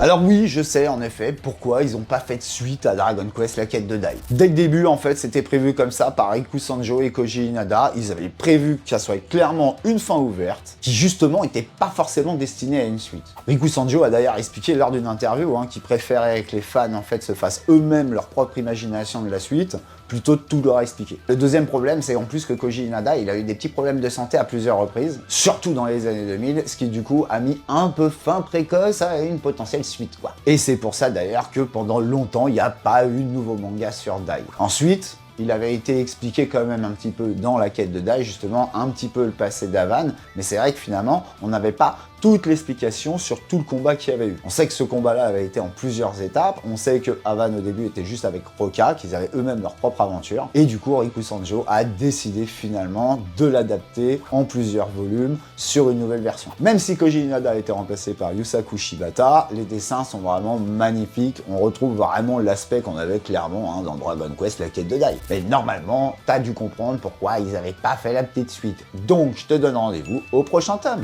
Alors oui, je sais en effet pourquoi ils n'ont pas fait de suite à Dragon Quest la quête de Dai. Dès le début, en fait, c'était prévu comme ça par Riku Sanjo et Koji Inada. Ils avaient prévu que ça soit clairement une fin ouverte, qui justement n'était pas forcément destinée à une suite. Riku Sanjo a d'ailleurs expliqué lors d'une interview qu'il préférait que les fans en fait se fassent eux-mêmes leur propre imagination de la suite, plutôt de tout leur expliquer. Le deuxième problème, c'est en plus que Koji Inada, il a eu des petits problèmes de santé à plusieurs reprises, surtout dans les années 2000, ce qui du coup a mis un peu fin précoce à une potentielle suite, quoi. Et c'est pour ça d'ailleurs que pendant longtemps, il n'y a pas eu de nouveau manga sur Dai. Ensuite, il avait été expliqué quand même un petit peu dans la quête de Dai, justement, un petit peu le passé d'Avan, mais c'est vrai que finalement, on n'avait pas toute l'explication sur tout le combat qu'il y avait eu. On sait que ce combat-là avait été en plusieurs étapes, on sait que Avan au début était juste avec Roka, qu'ils avaient eux-mêmes leur propre aventure, et du coup Riku Sanjo a décidé finalement de l'adapter en plusieurs volumes sur une nouvelle version. Même si Koji Inada a été remplacé par Yusaku Shibata, les dessins sont vraiment magnifiques, on retrouve vraiment l'aspect qu'on avait clairement dans Dragon Quest, la quête de Dai. Mais normalement, t'as dû comprendre pourquoi ils n'avaient pas fait la petite suite. Donc je te donne rendez-vous au prochain tome.